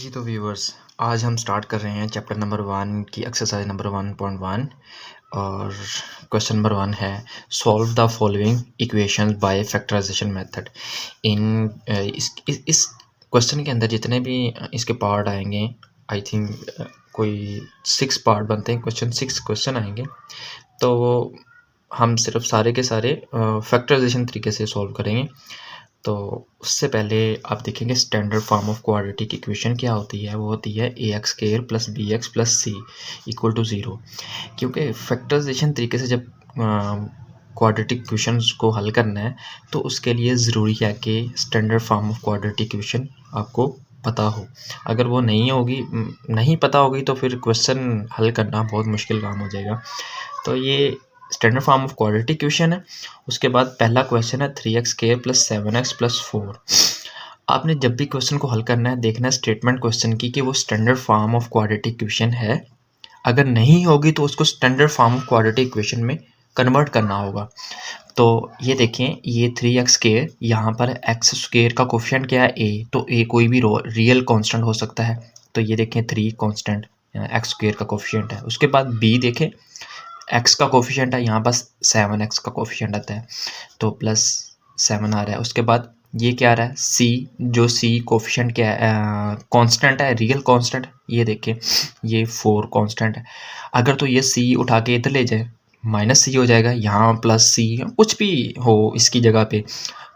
जी तो व्यूअर्स, आज हम स्टार्ट कर रहे हैं चैप्टर नंबर 1 की एक्सरसाइज नंबर 1.1 और क्वेश्चन नंबर 1 है solve the following equations by factorization method. इस क्वेश्चन के अंदर जितने भी इसके पार्ट आएंगे, आई थिंक कोई 6 पार्ट बनते हैं। 6 क्वेश्चन आएंगे, तो हम सिर्फ सारे के सारे फैक्टराइजेशन तरीके से सॉल्व करेंगे। तो उससे पहले आप देखेंगे standard form of quadratic equation क्या होती है। वो होती है A x square plus B x plus C equal to 0। क्योंकि फैक्टराइजेशन तरीके से जब क्वाड्रेटिक इक्वेशंस को हल करना है तो उसके लिए ज़रूरी है कि standard form of quadratic equation आपको पता हो। अगर वो नहीं पता होगी तो फिर क्वेश्चन हल करना बहुत मुश्किल काम हो जाएगा। तो ये standard form of quadratic equation है। उसके बाद पहला क्वेश्चन है 3x square plus 7x plus 4। आपने जब भी क्वेश्चन को हल करना है देखना है स्टेटमेंट क्वेश्चन की कि वो standard form of quadratic equation है। अगर नहीं होगी तो उसको standard form of quadratic equation में कन्वर्ट करना होगा। तो ये देखें, ये 3x स्क्वायर, यहाँ पर x स्क्वायर का कोफिशिएंट क्या है a, तो a कोई भी रियल कांस्टेंट हो सकता है। तो ये देखें 3 कांस्टेंट x स्क्वायर का कोफिशिएंट है। उसके बाद b देखें, x का कोफिशिएंट है, यहाँ पास 7x का कोफिशिएंट आता है तो प्लस 7 आ रहा है। उसके बाद ये क्या आ रहा है c, जो c कोफिशिएंट क्या है, कांस्टेंट है, रियल कांस्टेंट। ये देखें ये 4 कांस्टेंट है। अगर तो ये c उठा के इधर ले जाए माइनस सी हो जाएगा, यहाँ प्लस सी कुछ भी हो इसकी जगह पे,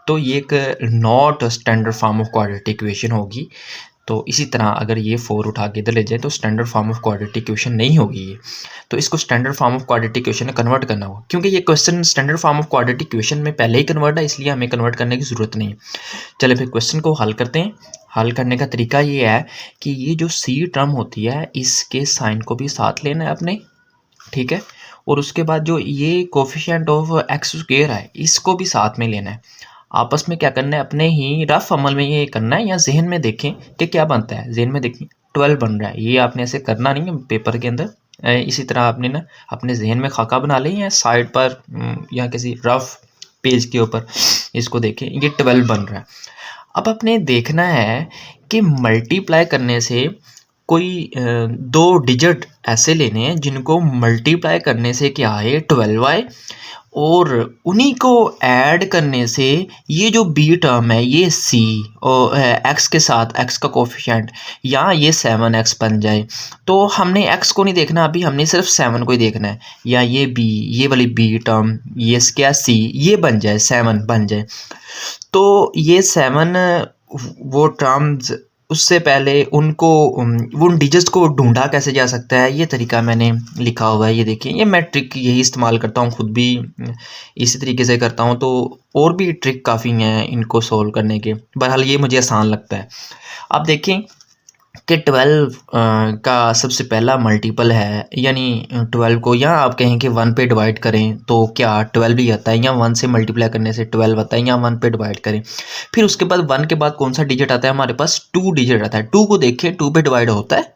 तो ये एक not standard form of quadratic equation होगी। तो इसी तरह अगर ये 4 उठा के इधर ले जाए तो standard form of quadratic equation नहीं होगी ये। तो इसको standard form of quadratic equation में कन्वर्ट करना होगा। क्योंकि ये question standard form of quadratic equation में पहले ही कन्वर्ट है, इसलिए हमें कन्वर्ट करने की ज़रूरत नहीं है। चलिए फिर क्वेश्चन को हल करते हैं। हल करने का तरीका ये है कि ये जो सी टर्म होती है इसके साइन को भी साथ लेना है अपने, ठीक है। और उसके बाद जो ये कोफिशिएंट ऑफ एक्स स्क्वायर है इसको भी साथ में लेना है। आपस में क्या करना है, अपने ही रफ अमल में ये करना है, या जहन में देखें कि क्या बनता है। जहन में देखें 12 बन रहा है, ये आपने ऐसे करना नहीं है पेपर के अंदर। इसी तरह आपने ना अपने जहन में खाका बना लें या साइड पर या किसी रफ पेज के ऊपर इसको देखें, ये 12 बन रहा है। अब अपने देखना है कि मल्टीप्लाई करने से कोई 2 डिजिट ऐसे लेने हैं जिनको मल्टीप्लाई करने से क्या आए 12 आए, और उन्हीं को ऐड करने से ये जो बी टर्म है ये सी और एक्स के साथ एक्स का कोफिशिएंट यहाँ ये 7x बन जाए। तो हमने एक्स को नहीं देखना अभी, हमने सिर्फ 7 को ही देखना है। या ये बी, ये वाली बी टर्म, ये क्या सी, ये बन जाए 7 बन जाए। तो ये 7 वो टर्म्स, उससे पहले उनको उन डिजिट्स को ढूंढा कैसे जा सकता है, ये तरीका मैंने लिखा हुआ है। ये देखिए, ये मैं ट्रिक यही इस्तेमाल करता हूँ, खुद भी इसी तरीके से करता हूँ। तो और भी ट्रिक काफ़ी हैं इनको सोल्व करने के, बहरहाल ये मुझे आसान लगता है। अब देखें कि 12 का सबसे पहला मल्टीपल है, यानी 12 को यहाँ आप कहें कि 1 पे डिवाइड करें तो क्या 12 ही आता है, या 1 से मल्टीप्लाई करने से 12 आता है, या 1 पे डिवाइड करें। फिर उसके बाद 1 के बाद कौन सा डिजिट आता है हमारे पास, 2 डिजिट आता है। 2 को देखिए 2 पे डिवाइड होता है,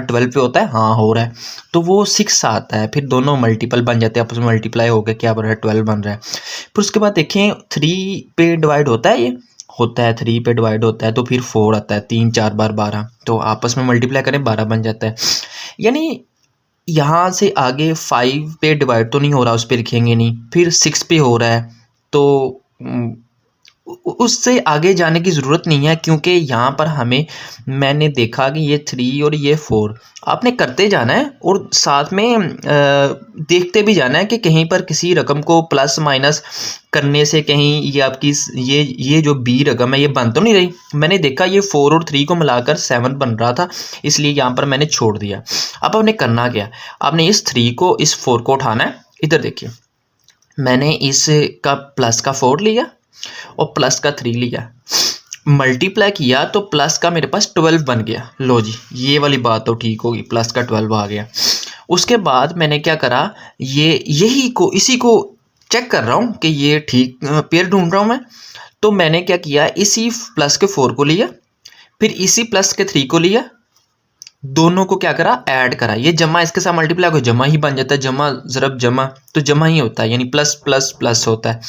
12 पे होता है, हाँ हो रहा है, तो वो 6 आता है। फिर दोनों मल्टीपल बन जाते हैं, आपस में मल्टीप्लाई हो गए, क्या बन रहा है 12 बन रहा है। फिर उसके बाद देखें 3 पे डिवाइड होता है, ये होता है 3 पे डिवाइड होता है, तो फिर 4 आता है, 3 4 बार 12, तो आपस में मल्टीप्लाई करें 12 बन जाता है। यानी यहाँ से आगे 5 पे डिवाइड तो नहीं हो रहा, उस पर लिखेंगे नहीं। फिर 6 पे हो रहा है, तो उससे आगे जाने की ज़रूरत नहीं है, क्योंकि यहाँ पर हमें, मैंने देखा कि ये 3 और ये 4 आपने करते जाना है, और साथ में देखते भी जाना है कि कहीं पर किसी रकम को प्लस माइनस करने से कहीं ये आपकी ये जो बी रकम है ये बन तो नहीं रही। मैंने देखा ये 4 और 3 को मिलाकर 7 बन रहा था, इसलिए यहाँ पर मैंने छोड़ दिया। अब आपने करना क्या, आपने इस 3 को, इस 4 को उठाना है। इधर देखिए, मैंने इस का प्लस का 4 लिया और प्लस का 3 लिया, मल्टीप्लाई किया तो प्लस का मेरे पास 12 बन गया। लो जी, ये वाली बात तो ठीक होगी, प्लस का 12 आ गया। उसके बाद मैंने क्या करा, इसी को चेक कर रहा हूँ कि ये ठीक पेयर ढूंढ रहा हूँ मैं। तो मैंने क्या किया, इसी प्लस के 4 को लिया, फिर इसी प्लस के 3 को लिया, दोनों को क्या करा, ऐड करा। ये जमा इसके साथ मल्टीप्लाई को जमा ही बन जाता है, जमा ज़रब जमा तो जमा ही होता है, यानी प्लस प्लस प्लस होता है।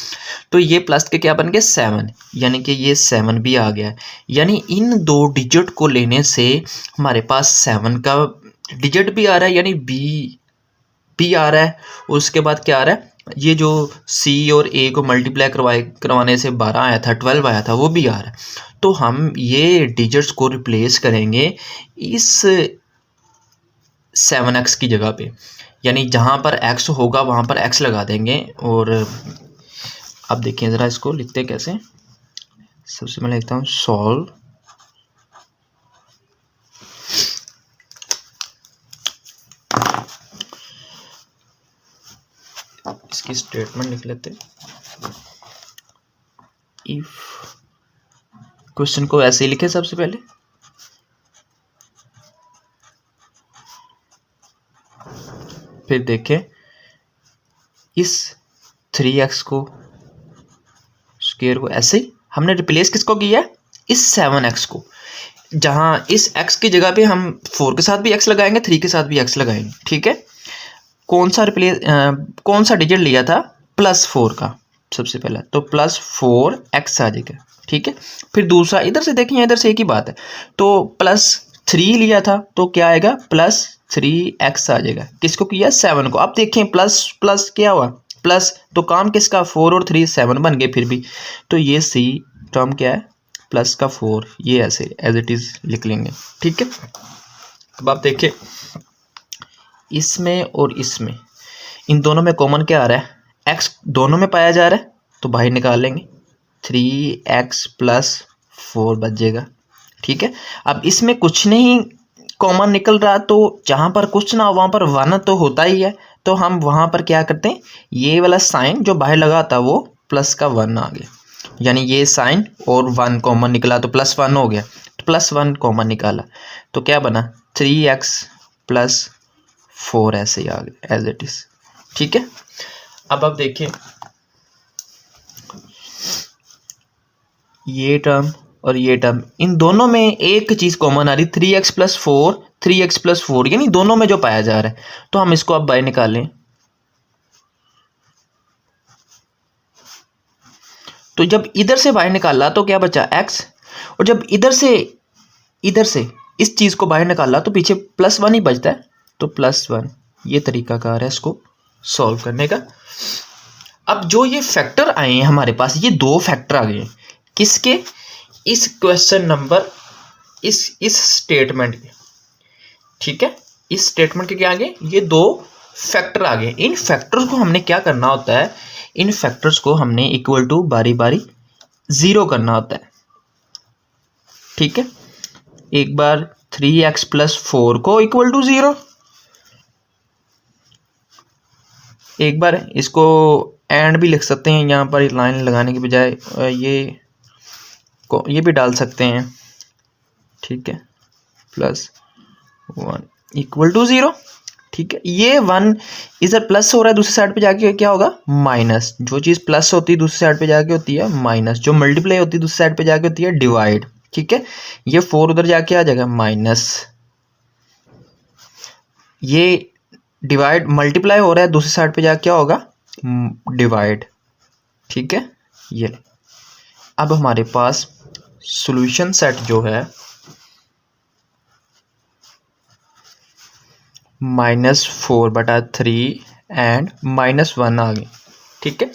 तो ये प्लस के क्या बन गए 7, यानी कि ये 7 भी आ गया। यानी इन दो डिजिट को लेने से हमारे पास 7 का डिजिट भी आ रहा है, यानी बी आ रहा है। उसके बाद क्या आ रहा है, ये जो सी और ए को मल्टीप्लाई करवाने से 12 आया था, 12 आया था, वो भी आ रहा है। तो हम ये डिजिट्स को रिप्लेस करेंगे इस 7x की जगह पे, यानी जहाँ पर x होगा वहाँ पर x लगा देंगे। और अब देखिए ज़रा इसको लिखते हैं कैसे। सबसे पहले लिखता हूँ सॉल्व, इसकी स्टेटमेंट लिख लेते हैं। इफ क्वेश्चन को ऐसे ही लिखे सबसे पहले, फिर देखें इस 3x को स्क्वायर को ऐसे ही हमने रिप्लेस किसको किया है, इस 7x को। जहाँ इस x की जगह पे हम 4 के साथ भी x लगाएंगे, 3 के साथ भी x लगाएंगे, ठीक है। कौन सा डिजिट लिया था, +4 का सबसे पहला, तो +4x आ जाएगा, ठीक है। फिर दूसरा इधर से देखिए, इधर से एक ही बात है, तो +3 लिया था तो क्या आएगा, +3x आ जाएगा। किसको किया, 7 को। अब देखें प्लस प्लस क्या हुआ, प्लस, तो काम किसका, 4 और 3 7 बन गए फिर भी। तो ये सी टर्म क्या है, +4, ये ऐसे एज इट इज़ लिख लेंगे, ठीक है। अब आप देखिए इसमें और इसमें, इन दोनों में कॉमन क्या आ रहा है, x दोनों में पाया जा रहा है, तो बाहर निकाल लेंगे, 3x + 4 बच जाएगा, ठीक है। अब इसमें कुछ नहीं कॉमन निकल रहा, तो जहाँ पर कुछ ना हो वहाँ पर 1 तो होता ही है, तो हम वहाँ पर क्या करते हैं, ये वाला साइन जो बाहर लगा था वो +1 आ गया, यानी ये साइन और 1 कॉमन निकला तो +1 हो गया, तो +1 कॉमन निकाला तो क्या बना, 3x + 4 ऐसे ही आ गया एज इट इज, ठीक है। अब आप देखिए ये टर्म और ये टर्म, इन दोनों में एक चीज कॉमन आ रही, 3x + 4, 3x + 4, यानी दोनों में जो पाया जा रहा है। तो हम इसको अब बाहर निकालें, तो जब इधर से बाहर निकाला तो क्या बचा, x, और जब इधर से इस चीज को बाहर निकाला तो पीछे +1 ही बचता है, तो +1। ये तरीका कार है इसको सॉल्व करने का। अब जो ये फैक्टर आए हैं हमारे पास, ये 2 फैक्टर आ गए, किसके, इस क्वेश्चन नंबर, इस स्टेटमेंट के, ठीक है। इस स्टेटमेंट के क्या आ गए, ये 2 फैक्टर आ गए। इन फैक्टर्स को हमने क्या करना होता है, इन फैक्टर्स को हमने इक्वल टू बारी बारी 0 करना होता है, ठीक है। एक बार 3x + 4 को इक्वल टू 0, एक बार इसको एंड भी लिख सकते हैं, यहाँ पर लाइन लगाने के बजाय ये भी डाल सकते हैं, ठीक है, +1 इक्वल टू 0, ठीक है। ये 1 इधर प्लस हो रहा है, दूसरी साइड पे जाके क्या होगा, माइनस। जो चीज़ प्लस होती है दूसरी साइड पे जाके होती है माइनस, जो मल्टीप्लाई होती है दूसरी साइड पे जाके होती है डिवाइड, ठीक है। ये 4 उधर जाके आ जाएगा माइनस, ये डिवाइड मल्टीप्लाई हो रहा है दूसरी साइड पे जाके क्या होगा, डिवाइड, ठीक है। ये अब हमारे पास सॉल्यूशन सेट जो है -4/3 एंड -1 आ गई, ठीक है।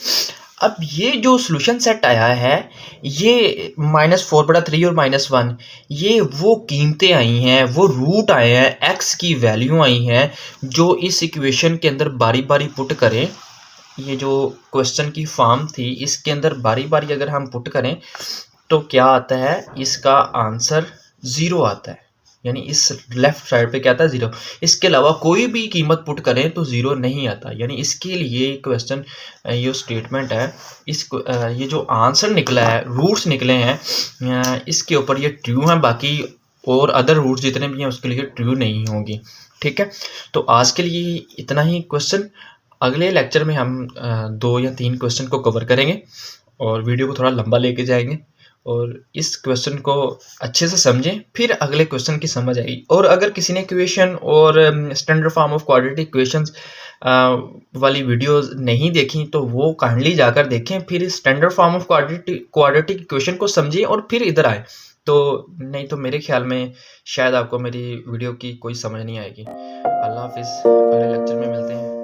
अब ये जो सॉल्यूशन सेट आया है, ये -4/3 और -1, ये वो कीमतें आई हैं, वो रूट आए हैं, x की वैल्यू आई हैं, जो इस इक्वेशन के अंदर बारी बारी पुट करें। ये जो क्वेश्चन की फॉर्म थी, इसके अंदर बारी बारी अगर हम पुट करें तो क्या आता है, इसका आंसर 0 आता है, यानी इस लेफ्ट साइड पे क्या आता है, 0। इसके अलावा कोई भी कीमत पुट करें तो 0 नहीं आता, यानी इसके लिए क्वेश्चन, ये स्टेटमेंट है, ये जो आंसर निकला है, रूट्स निकले हैं, इसके ऊपर ये ट्रू है, बाकी और अदर रूट्स जितने भी हैं उसके लिए ट्रू नहीं होंगी, ठीक है। तो आज के लिए इतना ही क्वेश्चन, अगले लेक्चर में हम 2 या 3 क्वेश्चन को कवर करेंगे और वीडियो को थोड़ा लंबा लेके जाएंगे। और इस क्वेश्चन को अच्छे से समझें, फिर अगले क्वेश्चन की समझ आएगी। और अगर किसी ने इक्वेशन और standard form of quadratic equations वाली वीडियोस नहीं देखी तो वो काइंडली जाकर देखें, फिर standard form of quadratic equation को समझें और फिर इधर आए। तो नहीं तो मेरे ख्याल में शायद आपको मेरी वीडियो की कोई समझ नहीं आएगी। अल्लाह हाफिज़, अगले लेक्चर में मिलते हैं।